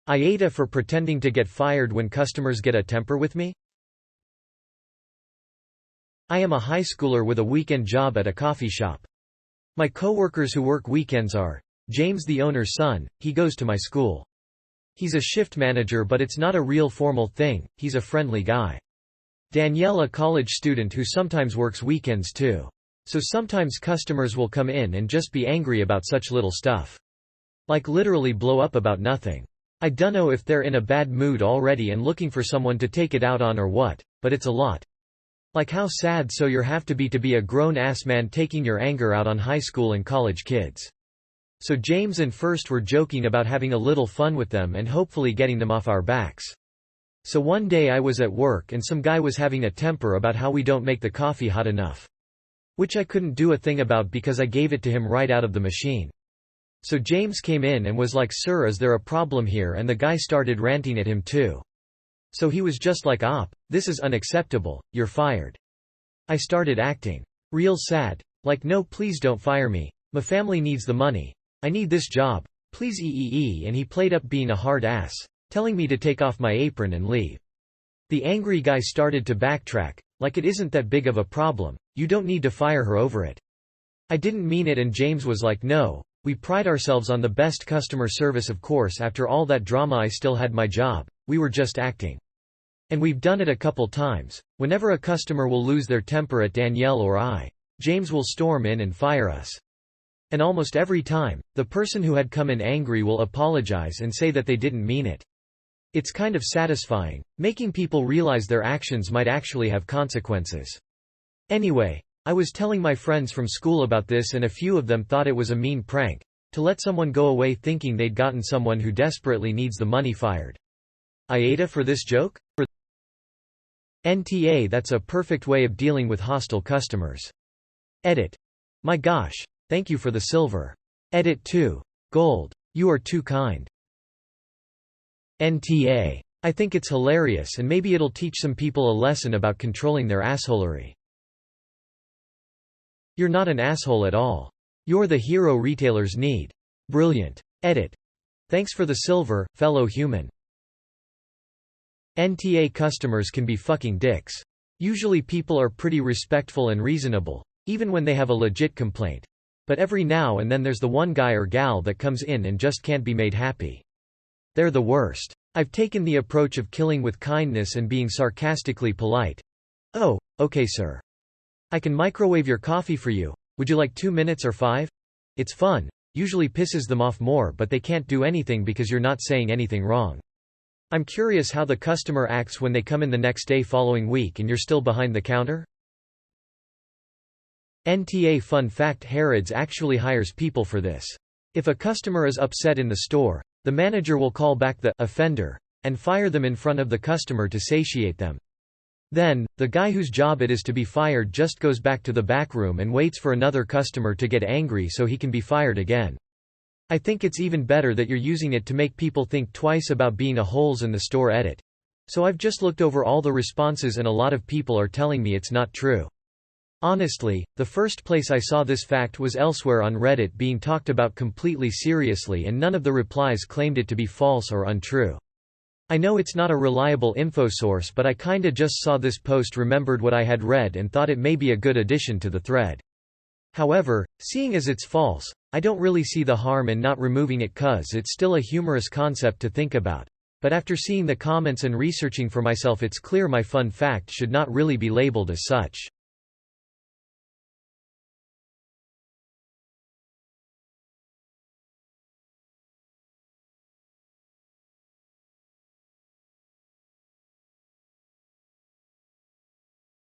AITA for pretending to get fired when customers get a temper with me? I am a high schooler with a weekend job at a coffee shop. My coworkers who work weekends are James, the owner's son. He goes to my school. He's a shift manager, but it's not a real formal thing. He's a friendly guy. Danielle, a college student who sometimes works weekends too. So sometimes customers will come in and just be angry about such little stuff. Like literally blow up about nothing. I dunno if they're in a bad mood already and looking for someone to take it out on or what, but it's a lot. Like how sad so you have to be a grown-ass man taking your anger out on high school and college kids. So James and First were joking about having a little fun with them and hopefully getting them off our backs. So one day I was at work and some guy was having a temper about how we don't make the coffee hot enough. Which I couldn't do a thing about because I gave it to him right out of the machine. So James came in and was like, "Sir, is there a problem here?" And the guy started ranting at him too. So he was just like, "This is unacceptable, you're fired." I started acting real sad. Like, "No, please don't fire me. My family needs the money. I need this job. Please eee," and he played up being a hard ass, telling me to take off my apron and leave. The angry guy started to backtrack, like it isn't that big of a problem, you don't need to fire her over it. I didn't mean it, and James was like, "No, we pride ourselves on the best customer service, of course after all that drama I still had my job, we were just acting. And we've done it a couple times. Whenever a customer will lose their temper at Danielle or I, James will storm in and fire us. And almost every time, the person who had come in angry will apologize and say that they didn't mean it. It's kind of satisfying, making people realize their actions might actually have consequences. Anyway, I was telling my friends from school about this and a few of them thought it was a mean prank, to let someone go away thinking they'd gotten someone who desperately needs the money fired. AITA for this joke? NTA, that's a perfect way of dealing with hostile customers. Edit. My gosh. Thank you for the silver. Edit 2. Gold. You are too kind. NTA. I think it's hilarious and maybe it'll teach some people a lesson about controlling their assholery. You're not an asshole at all. You're the hero retailers need. Brilliant. Edit. Thanks for the silver, fellow human. NTA customers can be fucking dicks. Usually people are pretty respectful and reasonable, even when they have a legit complaint. But every now and then there's the one guy or gal that comes in and just can't be made happy. They're the worst. I've taken the approach of killing with kindness and being sarcastically polite. "Oh, okay sir. I can microwave your coffee for you. Would you like 2 minutes or 5? It's fun. Usually pisses them off more, but they can't do anything because you're not saying anything wrong. I'm curious how the customer acts when they come in the next day following week and you're still behind the counter." NTA fun fact: Harrods actually hires people for this. If a customer is upset in the store, the manager will call back the offender and fire them in front of the customer to satiate them. Then, the guy whose job it is to be fired just goes back to the back room and waits for another customer to get angry so he can be fired again. I think it's even better that you're using it to make people think twice about being a holes in the store. Edit. So I've just looked over all the responses and a lot of people are telling me it's not true. Honestly, the first place I saw this fact was elsewhere on Reddit being talked about completely seriously, and none of the replies claimed it to be false or untrue. I know it's not a reliable info source, but I kinda just saw this post, remembered what I had read and thought it may be a good addition to the thread. However, seeing as it's false, I don't really see the harm in not removing it cause it's still a humorous concept to think about. But after seeing the comments and researching for myself, it's clear my fun fact should not really be labeled as such.